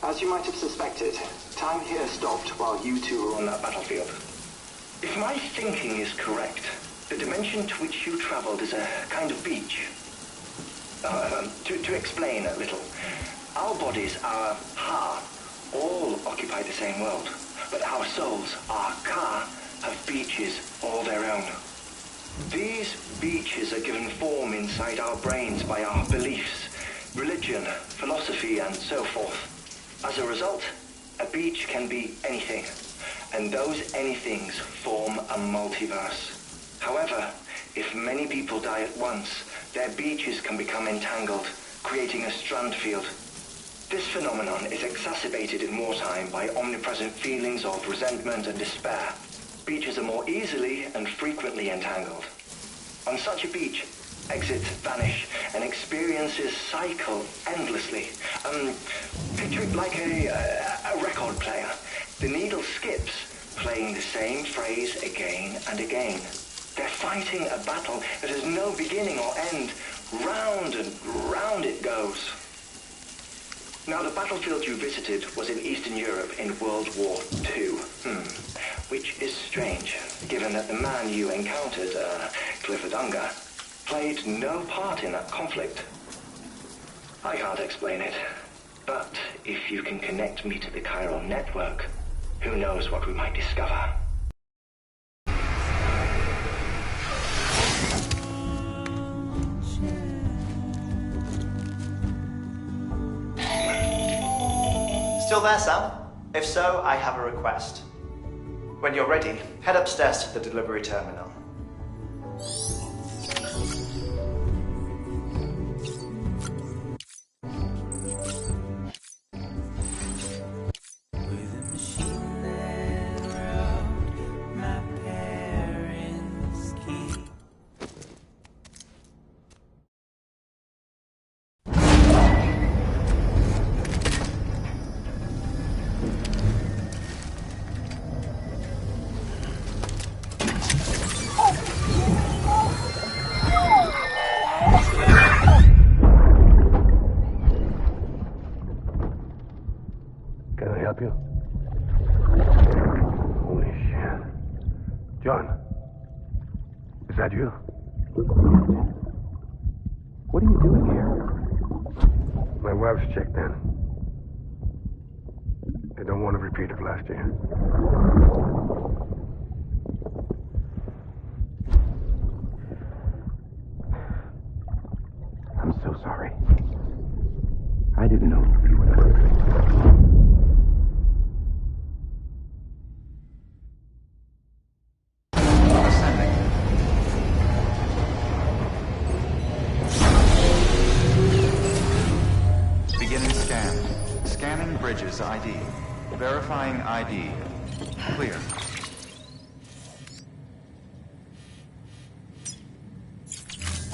As you might have suspected, time here stopped while you two were on that battlefield. If my thinking is correct, the dimension to which you traveled is a kind of beach. To explain a little, our bodies, our ha, all occupy the same world, but our souls, our ka, have beaches all their own. These beaches are given form inside our brains by our beliefs, religion, philosophy, and so forth. As a result, a beach can be anything, and those anythings form a multiverse. However, if many people die at once, their beaches can become entangled, creating a strand field. This phenomenon is exacerbated in wartime by omnipresent feelings of resentment and despair. Beaches are more easily and frequently entangled. On such a beach, exits vanish and experiences cycle endlessly. Picture it like a record player. The needle skips, playing the same phrase again and again. They're fighting a battle that has no beginning or end. Round and round it goes. Now, the battlefield you visited was in Eastern Europe in World War II. Which is strange, given that the man you encountered, Clifford Unger, played no part in that conflict. I can't explain it, but if you can connect me to the chiral network, who knows what we might discover. Still there, Sam? If so, I have a request. When you're ready, head upstairs to the delivery terminal. John, is that you? What are you doing here? My wife's checked in. They don't want to repeat of last year. I'm so sorry. I didn't know you were perfect. Bridges ID. Verifying ID. Clear.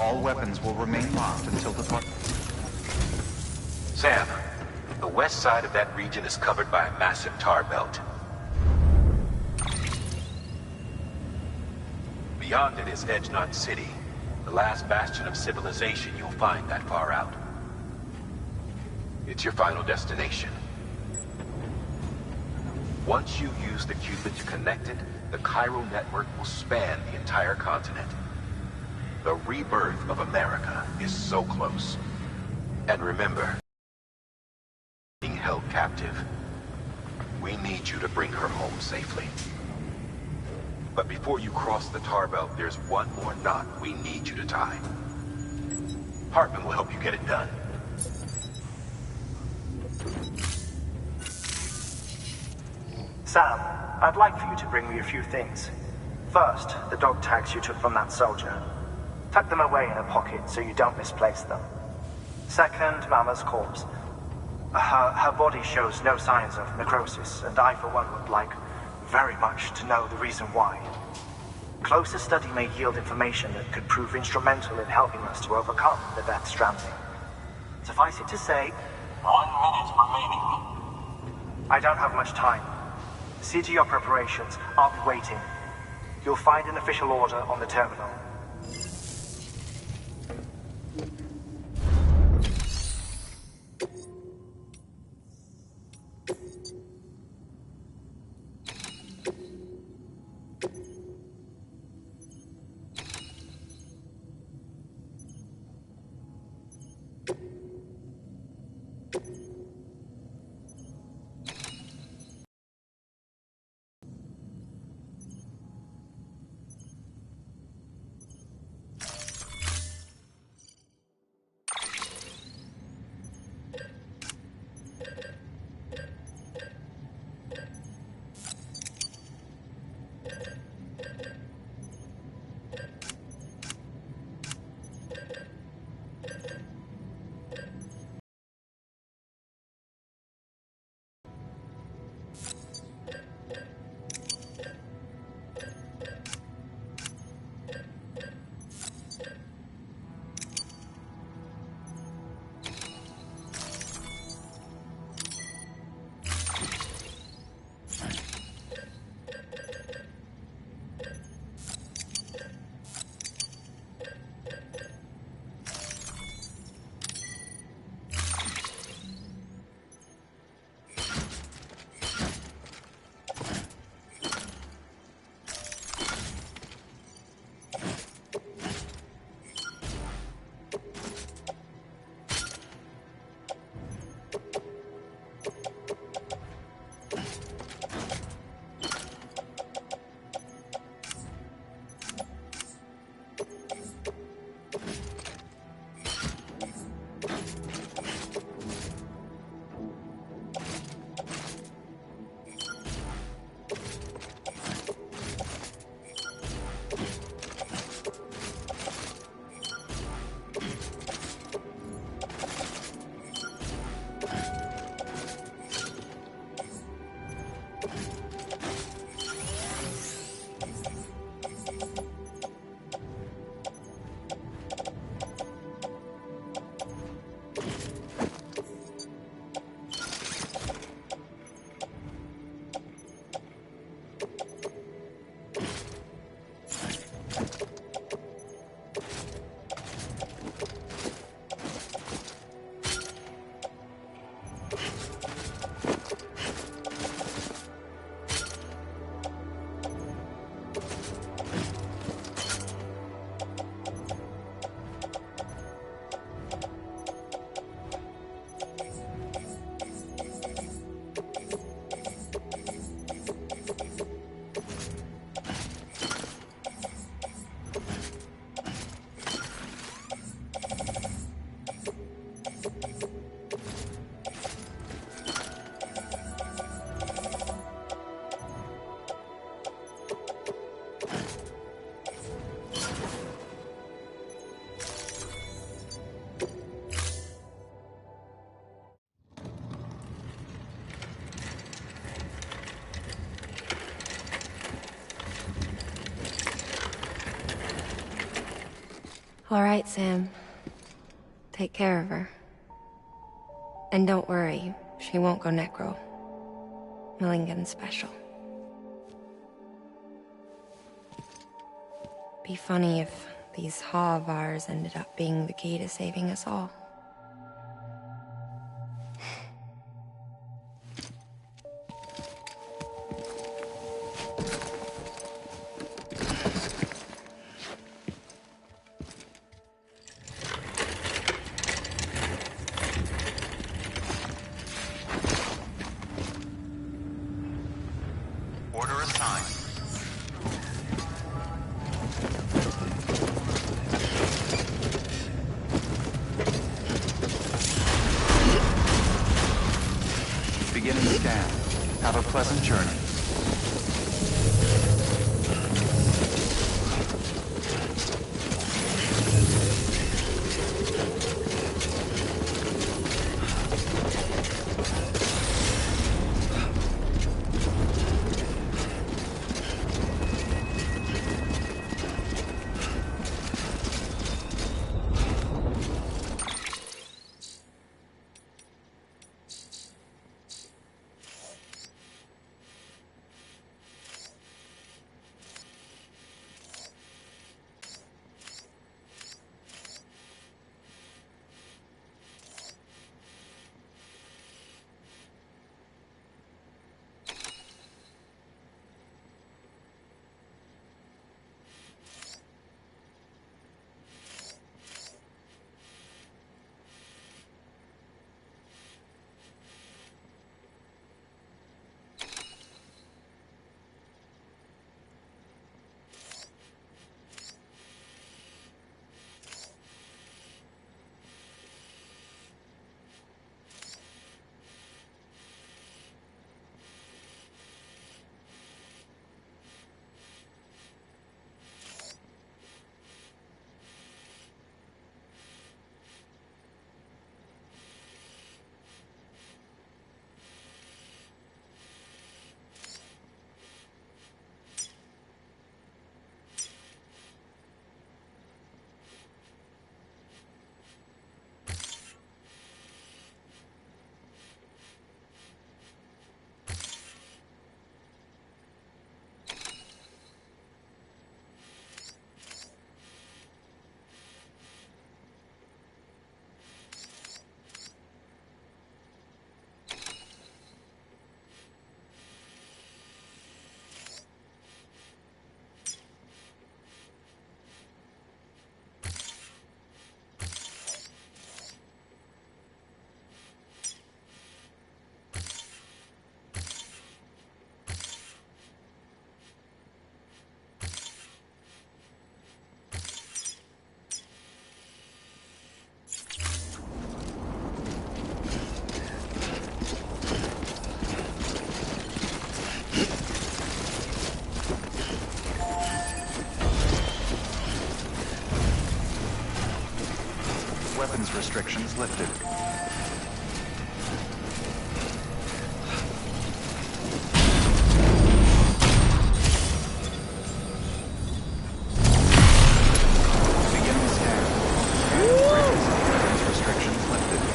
All weapons will remain locked until departure. Sam, the west side of that region is covered by a massive tar belt. Beyond it is Edgenut City, the last bastion of civilization you'll find that far out. It's your final destination. Once you use the qubit to connect it, the chiral network will span the entire continent. The rebirth of America is so close. And remember, being held captive, we need you to bring her home safely. But before you cross the tar belt, there's one more knot we need you to tie. Hartman will help you get it done. Sam, I'd like for you to bring me a few things. First, the dog tags you took from that soldier. Tuck them away in a pocket so you don't misplace them. Second, Mama's corpse. Her body shows no signs of necrosis, and I, for one, would like very much to know the reason why. Closer study may yield information that could prove instrumental in helping us to overcome the death stranding. Suffice it to say, 1 minute remaining. I don't have much time. See to your preparations. I'll be waiting. You'll find an official order on the terminal. All right, Sam. Take care of her. And don't worry, she won't go necro. Millington's special. Be funny if these Ha of ours ended up being the key to saving us all. Order assigned. Beginning scan. Have a pleasant journey. Weapons restrictions lifted. Beginning scan. Weapons restrictions lifted.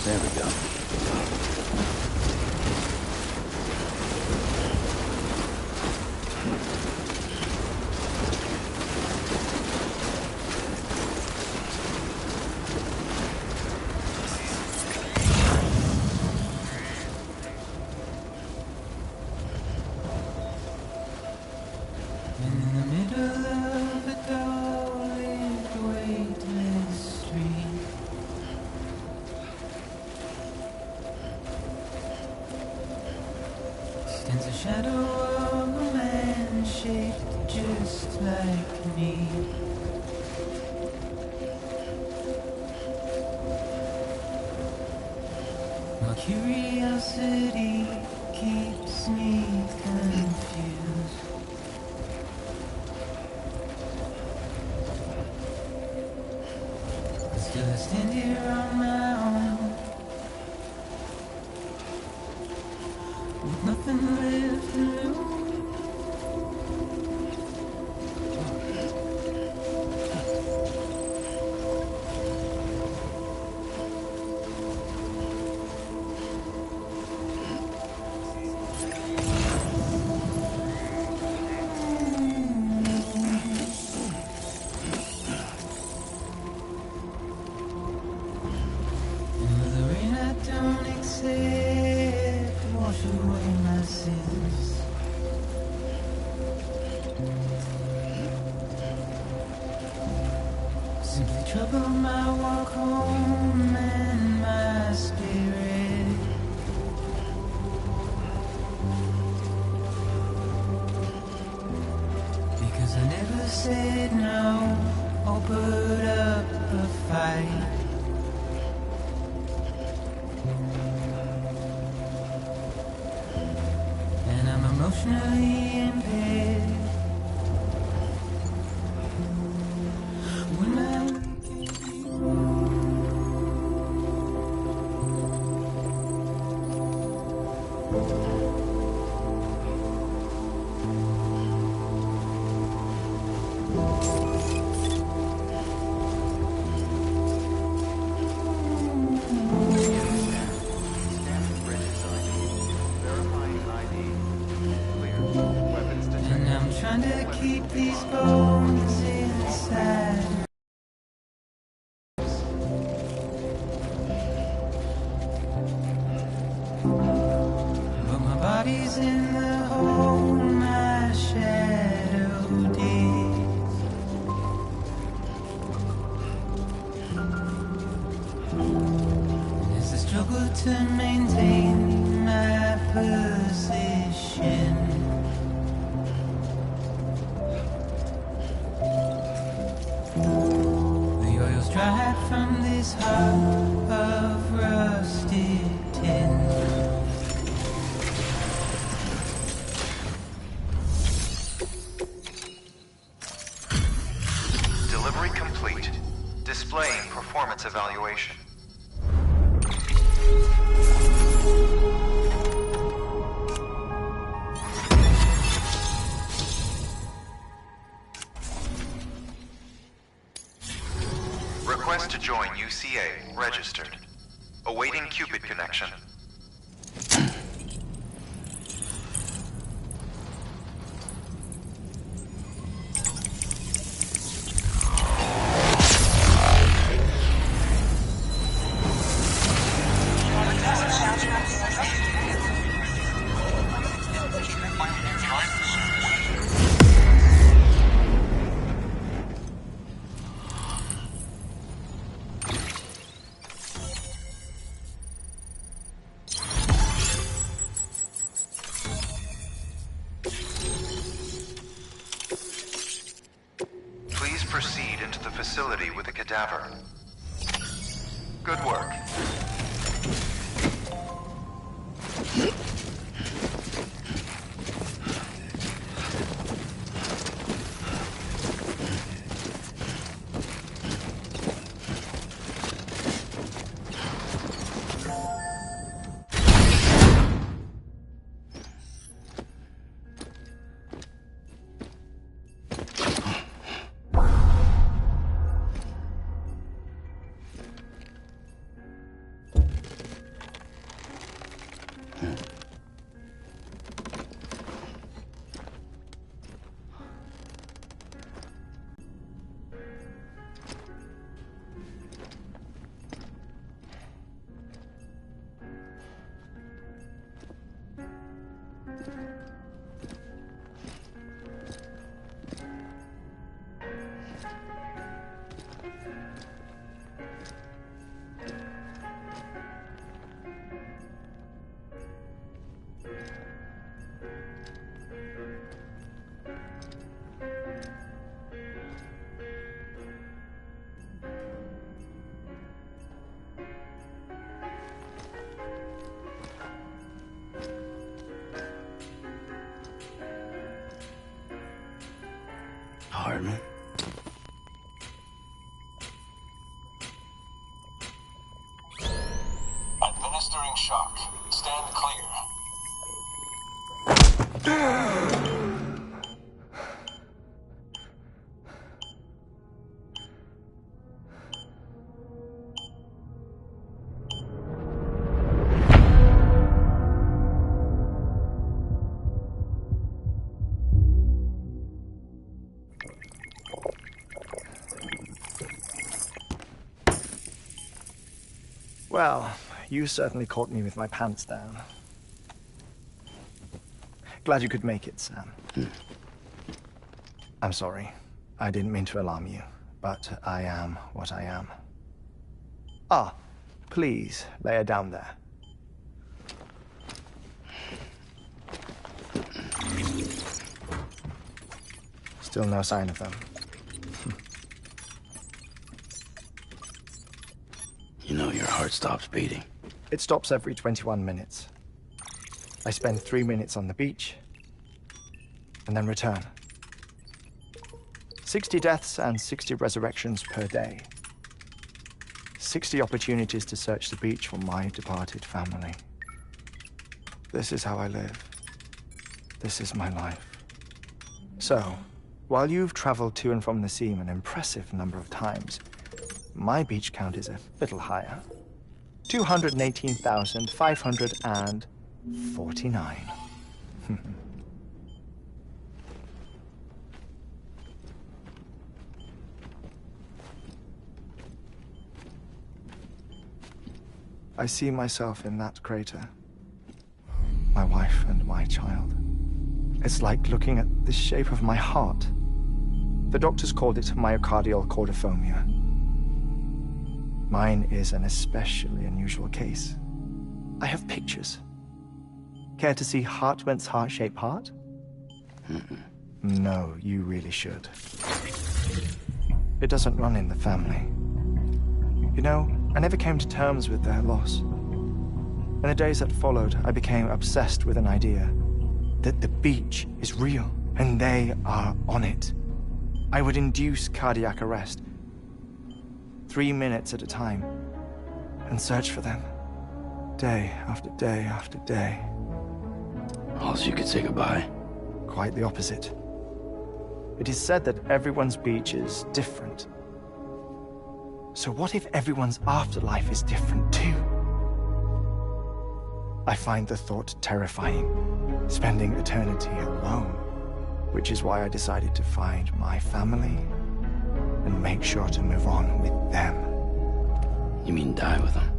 There we go. Stands a shadow of a man shaped just like me. My curiosity keeps me confused. But still I stand here on my own, with nothing left to lose. And with the rain I don't accept, wash away my sins. Simply trouble my walk home and my spirit. Because I never said no or put up a fight. And I'm emotionally impaired. When I and I'm trying to keep these bones inside. But my body's in the hole my shadow digs. As I struggle to maintain my position, the oil's dried from this heart of rusted tin. Delivery complete. Displaying performance evaluation. Request to join UCA registered. Awaiting Cupid connection. Please proceed into the facility with the cadaver. Good work. Hardman. Administering shock. Stand clear. Well, you certainly caught me with my pants down. Glad you could make it, Sam. I'm sorry. I didn't mean to alarm you, but I am what I am. Ah, please, lay her down there. Still no sign of them. You know your heart stops beating. It stops every 21 minutes. I spend 3 minutes on the beach, and then return. 60 deaths and 60 resurrections per day. 60 opportunities to search the beach for my departed family. This is how I live. This is my life. So, while you've traveled to and from the scene an impressive number of times, my beach count is a little higher. 218,549. I see myself in that crater. My wife and my child. It's like looking at the shape of my heart. The doctors called it myocardial cordiformia. Mine is an especially unusual case. I have pictures. Care to see Hartman's heart-shaped heart? No, you really should. It doesn't run in the family. You know, I never came to terms with their loss. In the days that followed, I became obsessed with an idea that the beach is real, and they are on it. I would induce cardiac arrest, 3 minutes at a time, and search for them, day after day after day. Also, you could say goodbye. Quite the opposite. It is said that everyone's beach is different. So what if everyone's afterlife is different too? I find the thought terrifying, spending eternity alone, which is why I decided to find my family and make sure to move on with them. You mean die with them?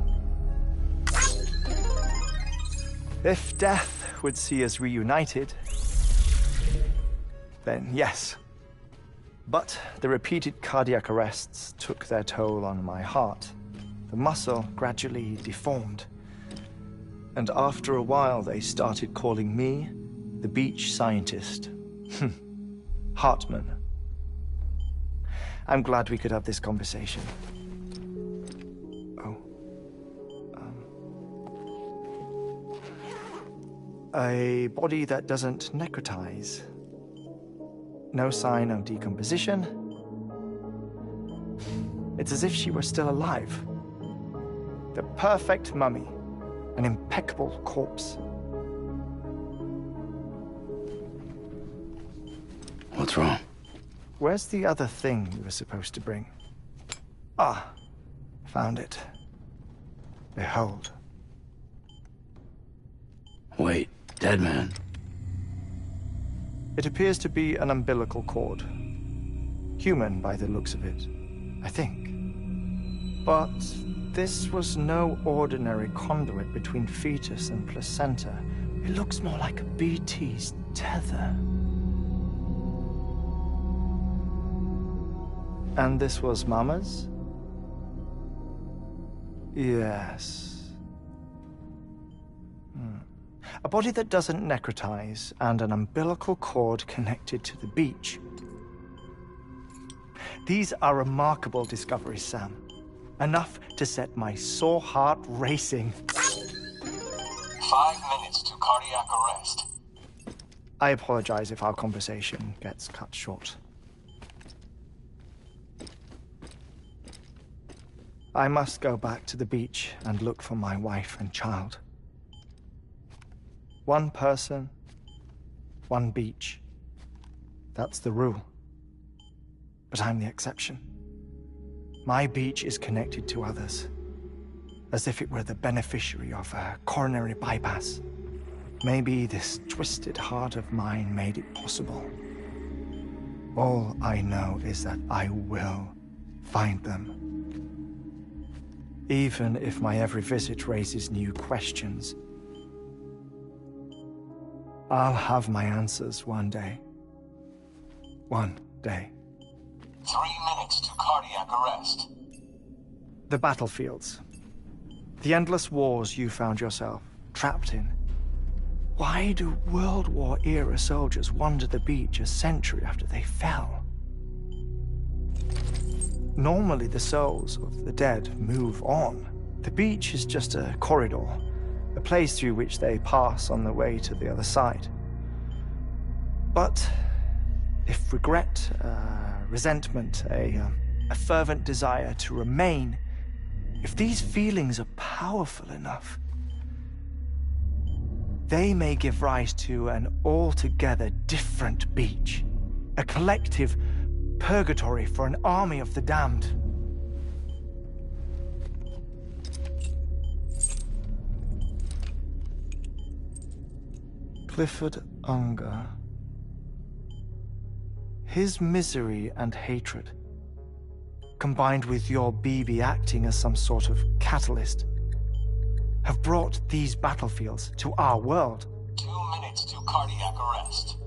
If death would see us reunited, then yes. But the repeated cardiac arrests took their toll on my heart. The muscle gradually deformed. And after a while, they started calling me the beach scientist. Hartman. I'm glad we could have this conversation. Oh. A body that doesn't necrotize. No sign of decomposition. It's as if she were still alive. The perfect mummy. An impeccable corpse. What's wrong? Where's the other thing you were supposed to bring? Ah, found it. Behold. Wait, dead man. It appears to be an umbilical cord. Human by the looks of it, I think. But this was no ordinary conduit between fetus and placenta. It looks more like a BT's tether. And this was Mama's? Yes. A body that doesn't necrotize, and an umbilical cord connected to the beach. These are remarkable discoveries, Sam. Enough to set my sore heart racing. 5 minutes to cardiac arrest. I apologize if our conversation gets cut short. I must go back to the beach and look for my wife and child. One person, one beach. That's the rule. But I'm the exception. My beach is connected to others, as if it were the beneficiary of a coronary bypass. Maybe this twisted heart of mine made it possible. All I know is that I will find them. Even if my every visit raises new questions, I'll have my answers one day. One day. 3 minutes to cardiac arrest. The battlefields. The endless wars you found yourself trapped in. Why do World War-era soldiers wander the beach a century after they fell? Normally, the souls of the dead move on. The beach is just a corridor, a place through which they pass on the way to the other side. But if regret, resentment, a fervent desire to remain, if these feelings are powerful enough, they may give rise to an altogether different beach, a collective purgatory for an army of the damned. Clifford Unger. His misery and hatred, combined with your BB acting as some sort of catalyst, have brought these battlefields to our world. 2 minutes to cardiac arrest.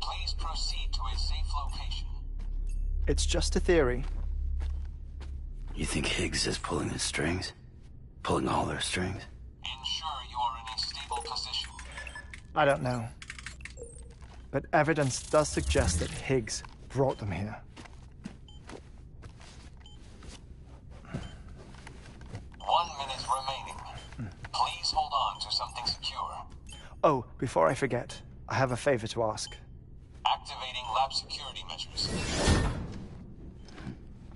Please proceed to a safe location. It's just a theory. You think Higgs is pulling the strings? Pulling all their strings? Ensure you are in a stable position. I don't know. But evidence does suggest that Higgs brought them here. 1 minute remaining. Please hold on to something secure. Oh, before I forget, I have a favor to ask. Activating lab security measures.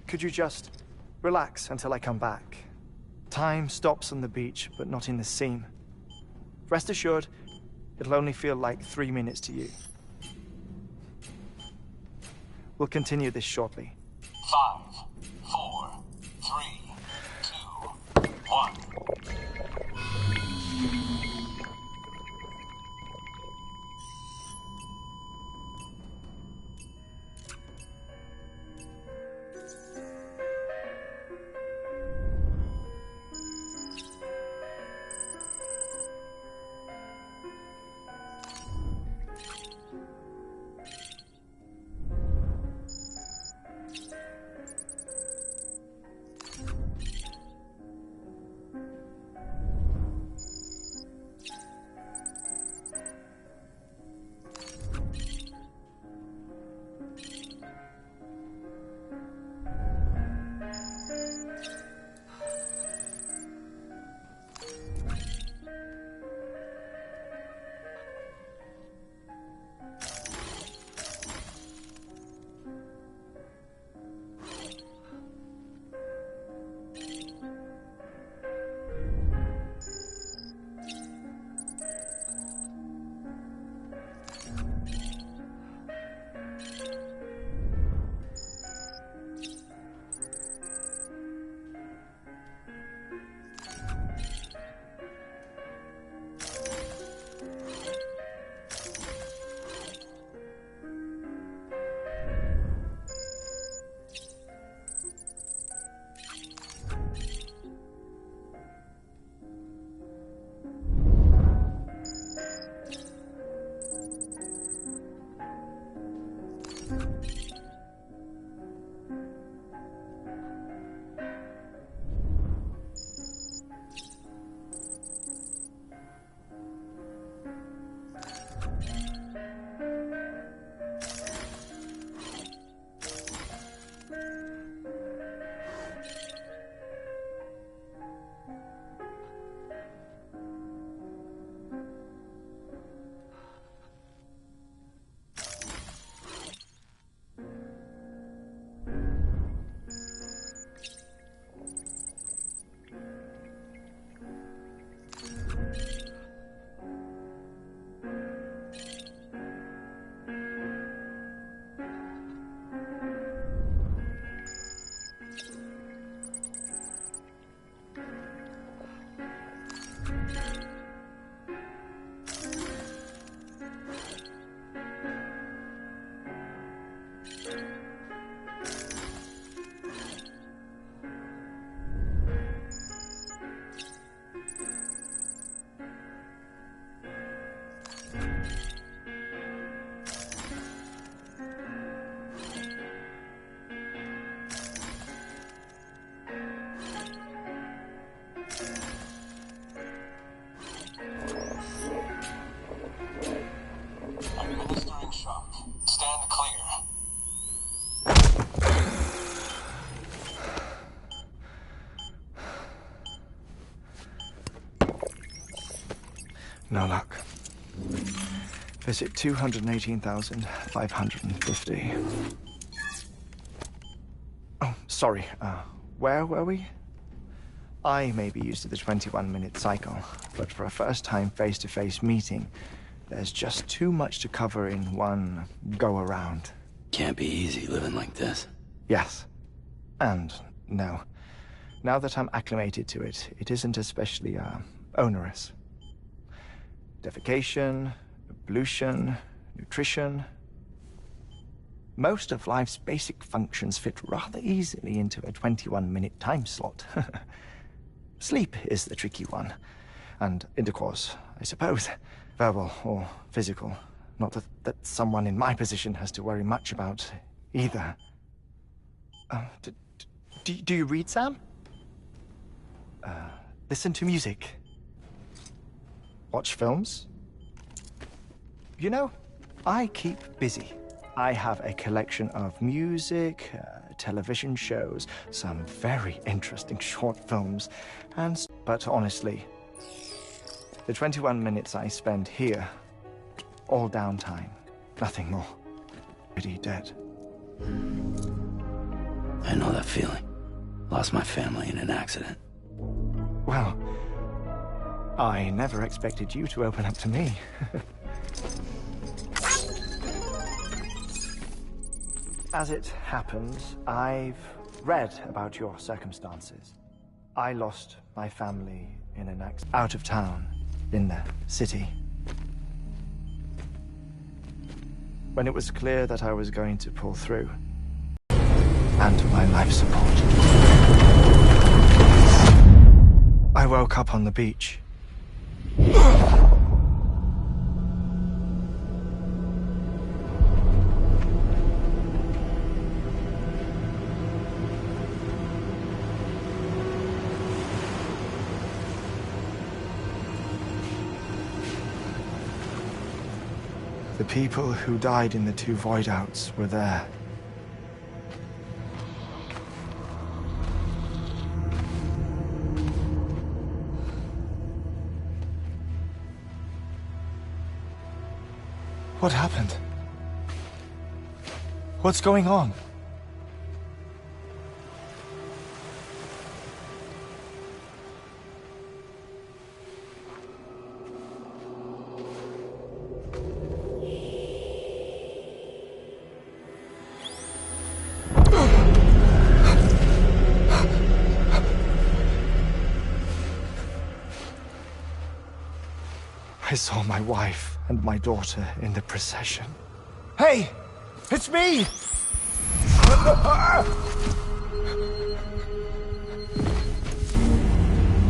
Could you just relax until I come back? Time stops on the beach, but not in the scene. Rest assured, it'll only feel like 3 minutes to you. We'll continue this shortly. 5, 4, 3, 2, 1. No luck. Visit 218,550. Oh, sorry. Where were we? I may be used to the 21-minute cycle, but for a first-time face-to-face meeting, there's just too much to cover in one go-around. Can't be easy living like this. Yes. And no. Now that I'm acclimated to it, it isn't especially, onerous. Defecation, ablution, nutrition. Most of life's basic functions fit rather easily into a 21-minute time slot. Sleep is the tricky one. And intercourse, I suppose. Verbal or physical. Not that someone in my position has to worry much about either. Do you read, Sam? Listen to music. Watch films? You know, I keep busy. I have a collection of music, television shows, some very interesting short films, but honestly, the 21 minutes I spend here, all downtime, nothing more. Pretty dead. I know that feeling. Lost my family in an accident. Well, I never expected you to open up to me. As it happens, I've read about your circumstances. I lost my family in an accident out of town, in the city. When it was clear that I was going to pull through, and my life support, I woke up on the beach. The people who died in the 2 void outs were there. What happened? What's going on? I saw my wife and my daughter in the procession. Hey! It's me!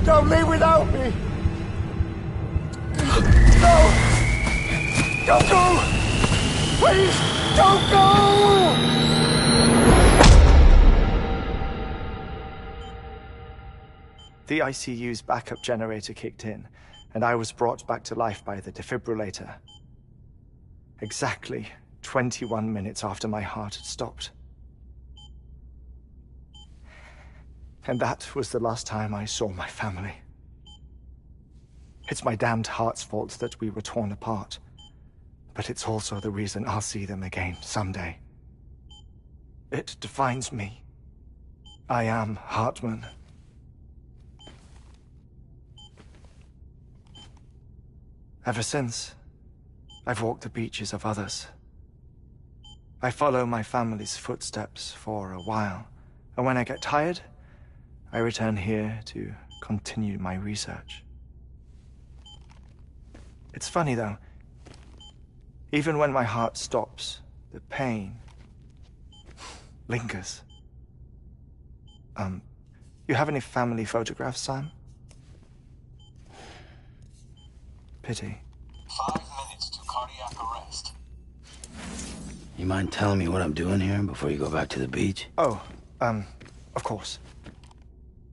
Don't leave without me! No! Don't go! Please, don't go! The ICU's backup generator kicked in, and I was brought back to life by the defibrillator. Exactly 21 minutes after my heart had stopped. And that was the last time I saw my family. It's my damned heart's fault that we were torn apart, but it's also the reason I'll see them again someday. It defines me. I am Hartman. Ever since, I've walked the beaches of others. I follow my family's footsteps for a while, and when I get tired, I return here to continue my research. It's funny, though. Even when my heart stops, the pain lingers. You have any family photographs, Sam? Pity. 5 minutes to cardiac arrest. You mind telling me what I'm doing here before you go back to the beach? Oh, of course.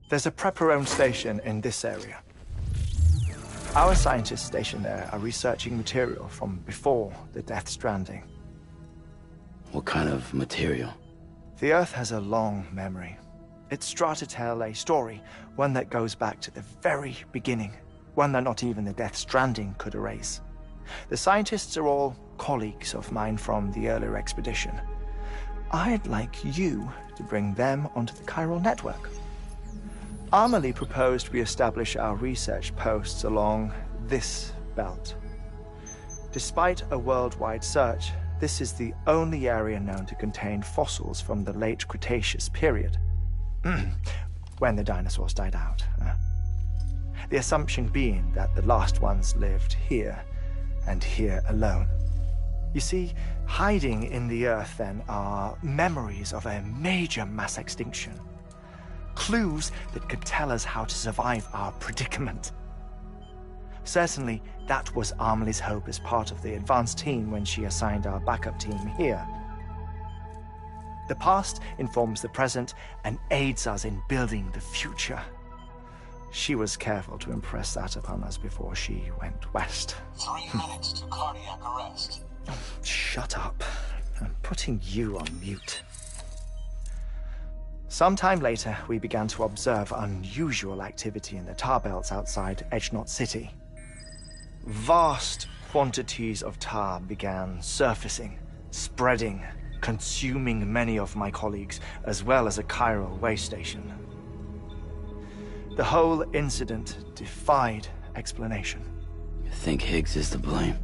There's a prepper-owned station in this area. Our scientists stationed there are researching material from before the Death Stranding. What kind of material? The Earth has a long memory. It's trying to tell a story, one that goes back to the very beginning. one that not even the Death Stranding could erase. The scientists are all colleagues of mine from the earlier expedition. I'd like you to bring them onto the chiral network. Amelie proposed we establish our research posts along this belt. Despite a worldwide search, this is the only area known to contain fossils from the late Cretaceous period, when the dinosaurs died out. The assumption being that the last ones lived here, and here alone. You see, hiding in the Earth, then, are memories of a major mass extinction. Clues that could tell us how to survive our predicament. Certainly, that was Amelie's hope as part of the advanced team when she assigned our backup team here. The past informs the present and aids us in building the future. She was careful to impress that upon us before she went west. 3 minutes to cardiac arrest. Shut up. I'm putting you on mute. Sometime later, we began to observe unusual activity in the tar belts outside Edgenot City. Vast quantities of tar began surfacing, spreading, consuming many of my colleagues, as well as a chiral way station. The whole incident defied explanation. You think Higgs is to blame?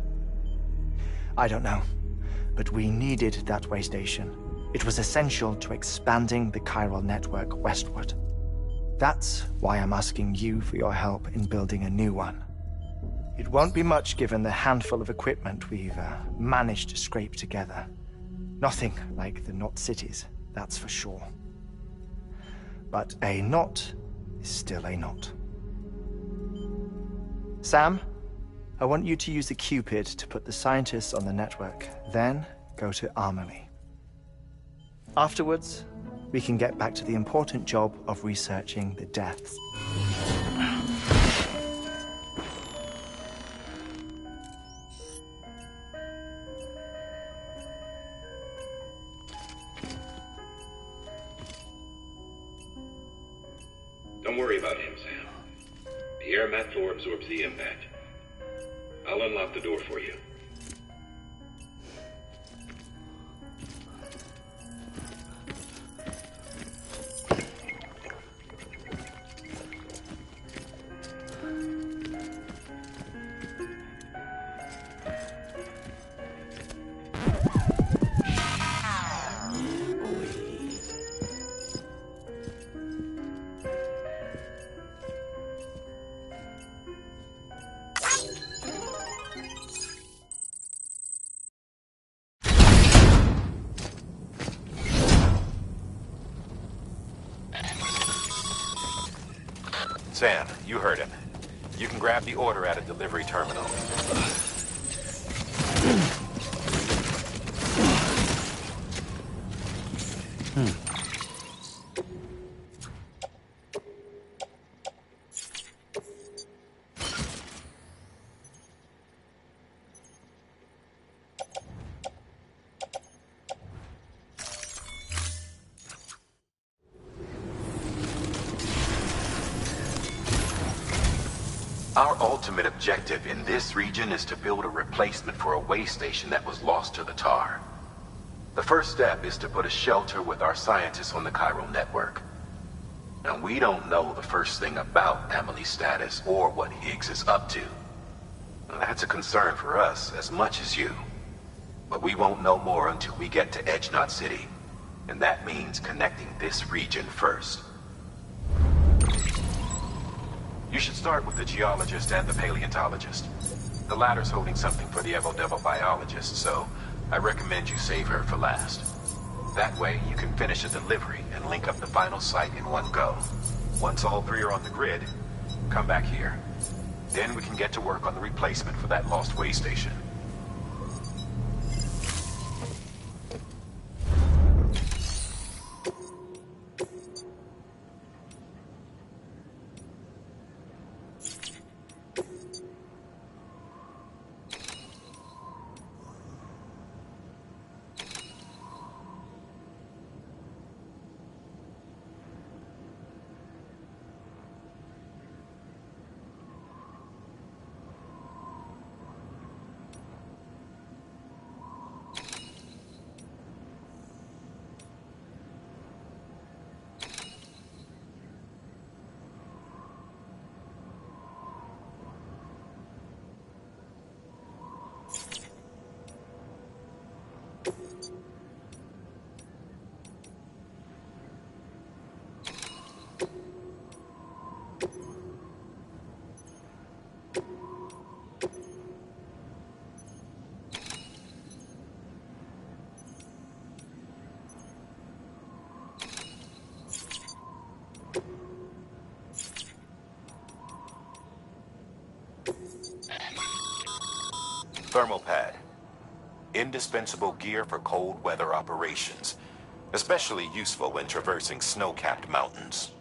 I don't know, but we needed that way station. It was essential to expanding the chiral network westward. That's why I'm asking you for your help in building a new one. It won't be much given the handful of equipment we've managed to scrape together. Nothing like the knot cities, that's for sure. But a knot is still a knot. Sam, I want you to use the Cupid to put the scientists on the network, then go to Amelie. Afterwards, we can get back to the important job of researching the deaths. Don't worry about him, Sam. The air mat floor absorbs the impact. I'll unlock the door for you. Sam, you heard him. You can grab the order at a delivery terminal. Our ultimate objective in this region is to build a replacement for a way station that was lost to the tar. The first step is to put a shelter with our scientists on the chiral network. Now, we don't know the first thing about Amelie's status or what Higgs is up to. Now, that's a concern for us as much as you. But we won't know more until we get to Edgenot City. And that means connecting this region first. You should start with the geologist and the paleontologist. The latter's holding something for the Evo-Devo biologist, so I recommend you save her for last. That way, you can finish a delivery and link up the final site in one go. Once all three are on the grid, come back here. Then we can get to work on the replacement for that lost way station. Thermal pad. Indispensable gear for cold weather operations. Especially useful when traversing snow-capped mountains.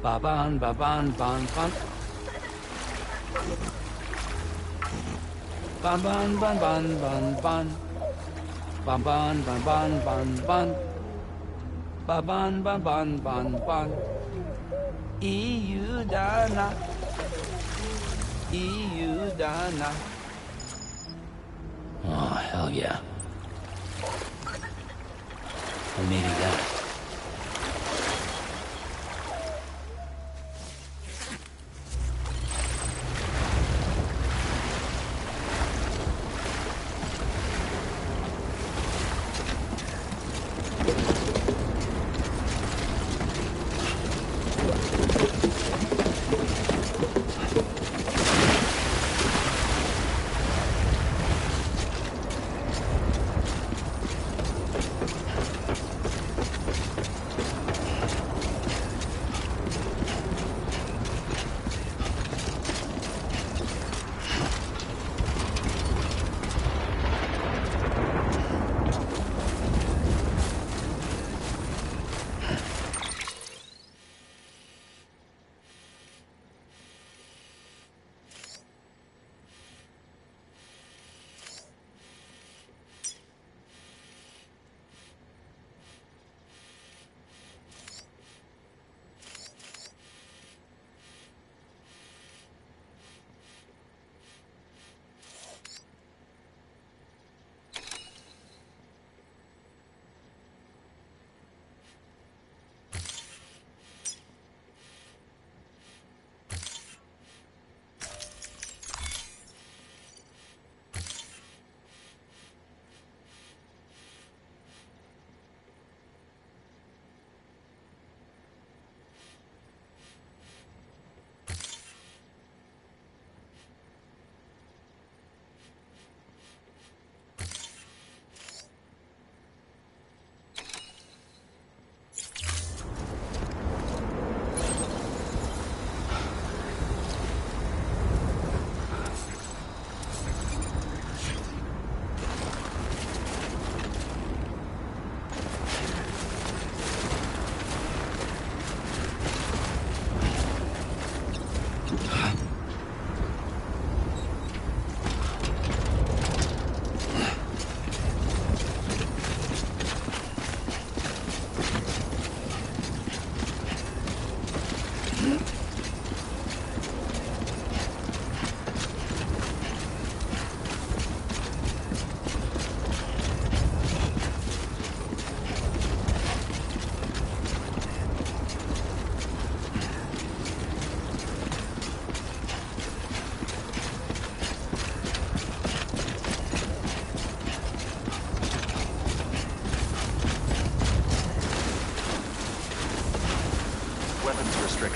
Ba-ban, ba-ban, ban, ban. Ban, ban, ban, ban, ban, ban. Ban, ban, ban, ban, ban, ban. Ba-ban, ban, ban, ban, ban. EU Dana. EU Dana. Oh, hell yeah. Or maybe that.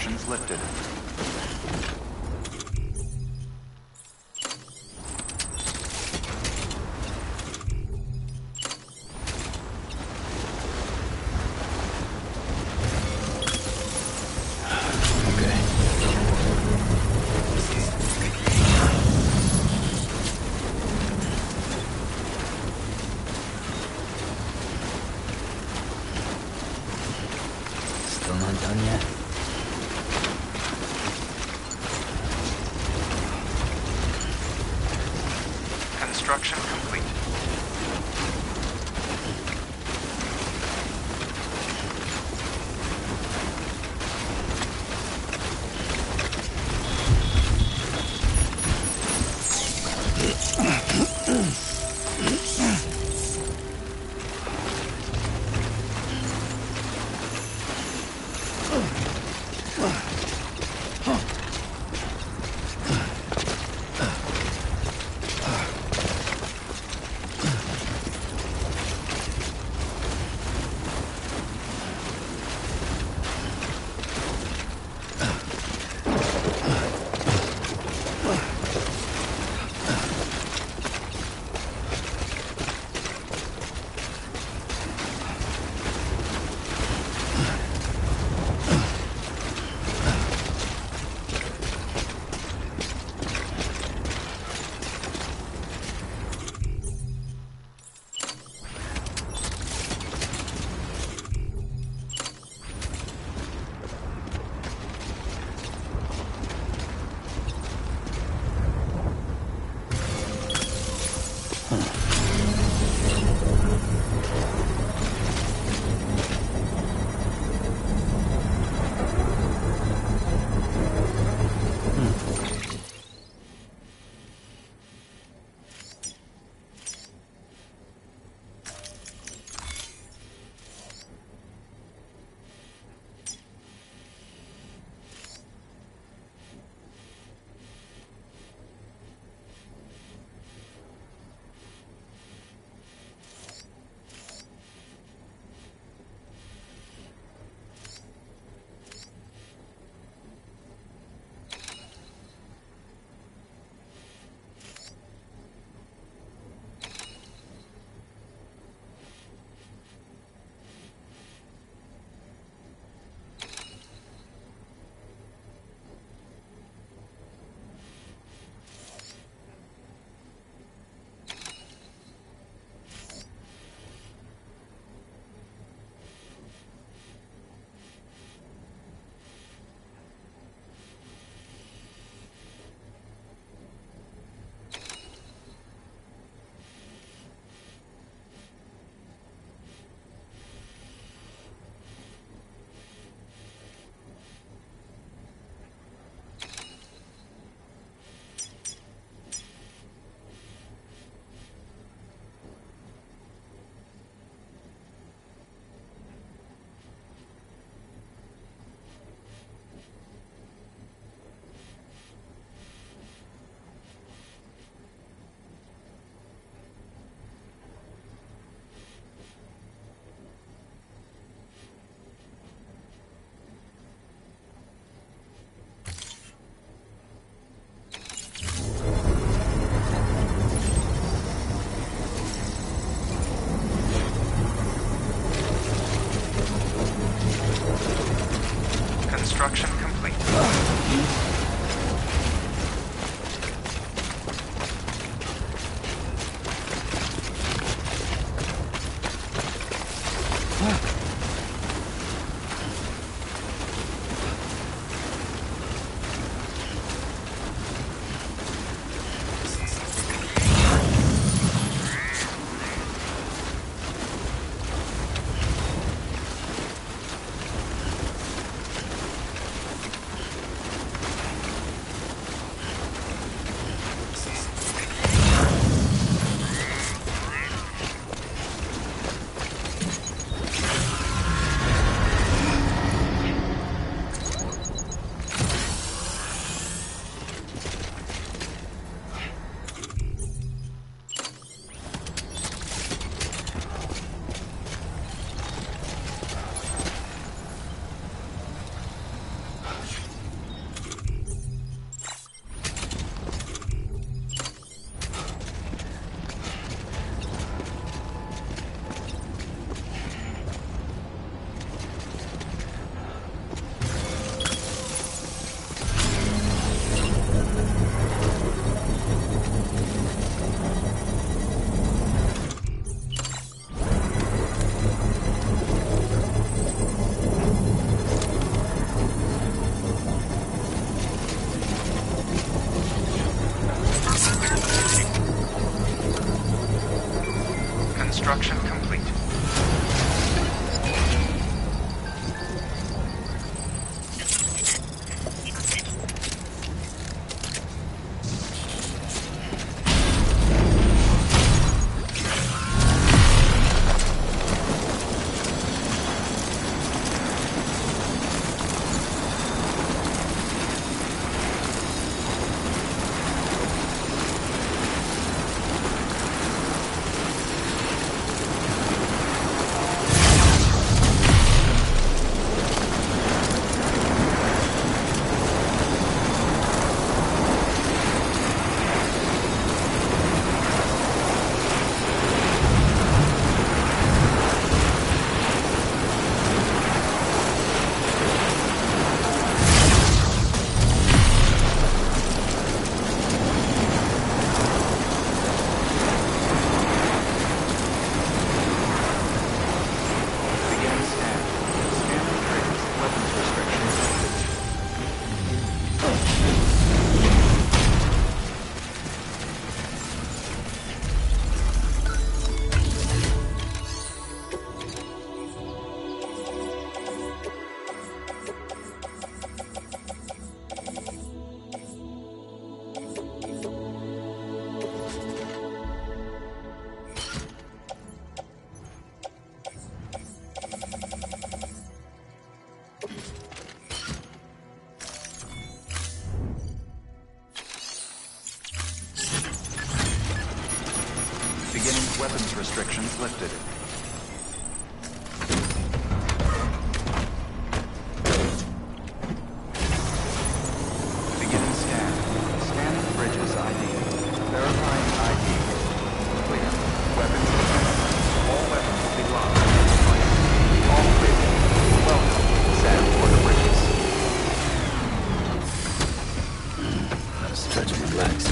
Restrictions lifted. Still not done yet? Construction complete. Construction complete. Weapons restrictions lifted. Beginning scan. Scanning bridges ID. Verifying ID. Clear. Weapons detected. All weapons will be locked. All bridges. Welcome. San Porter Bridges. Gotta stretch my legs.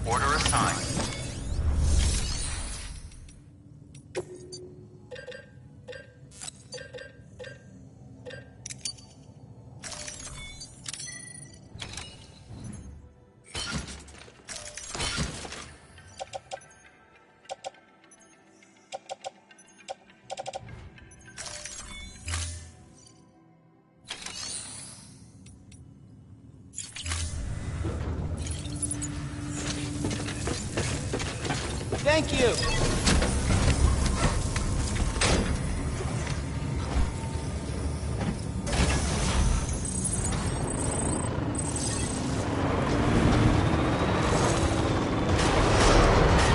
Order assigned. Thank you!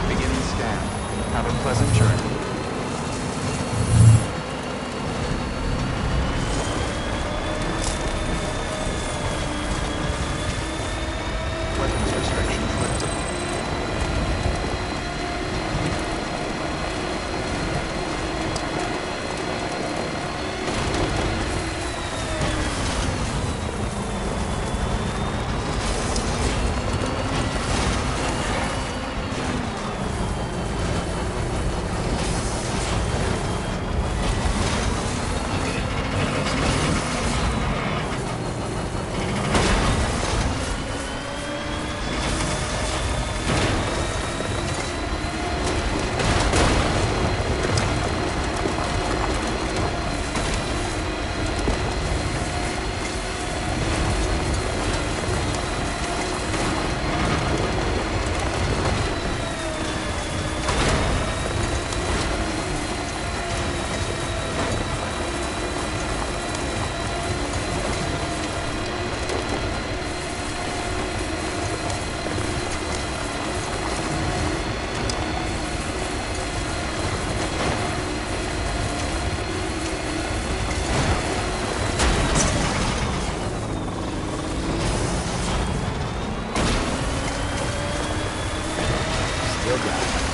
Beginning scan. Have a pleasant journey. Weapons restrictions lifted. cargo gas.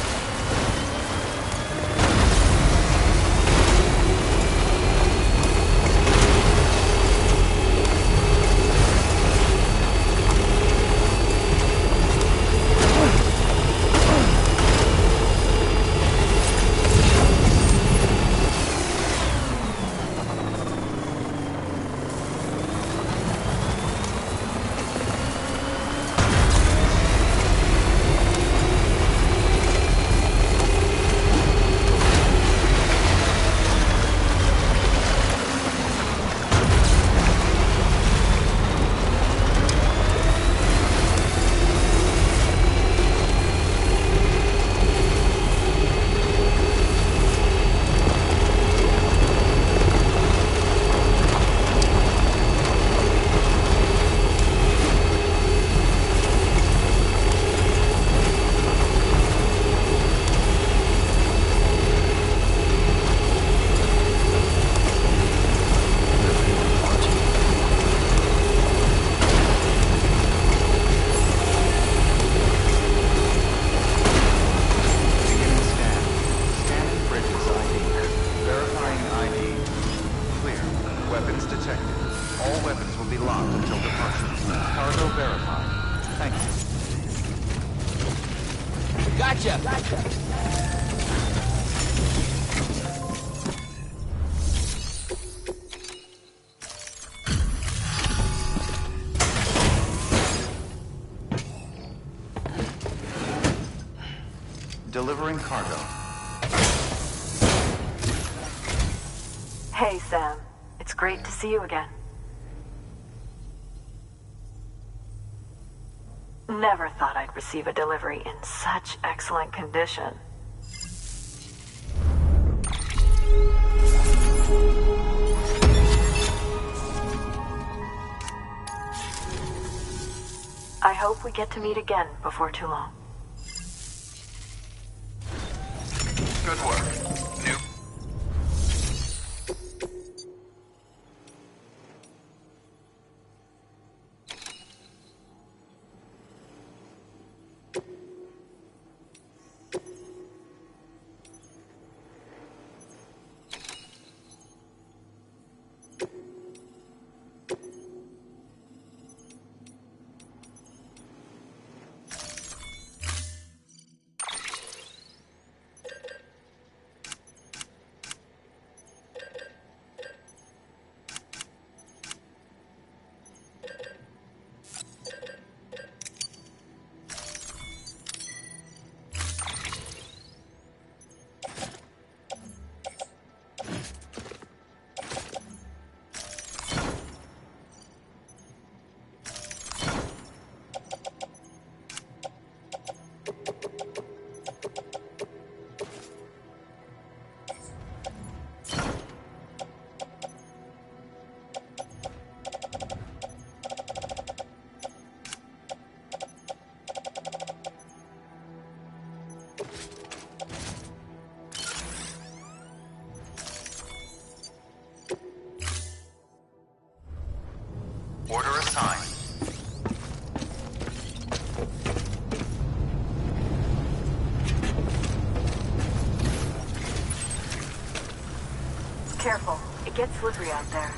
Delivering cargo. Hey, Sam. It's great to see you again. Never thought I'd receive a delivery in such excellent condition. I hope we get to meet again before too long. Good work. New. Order assigned. Careful. It gets slippery out there.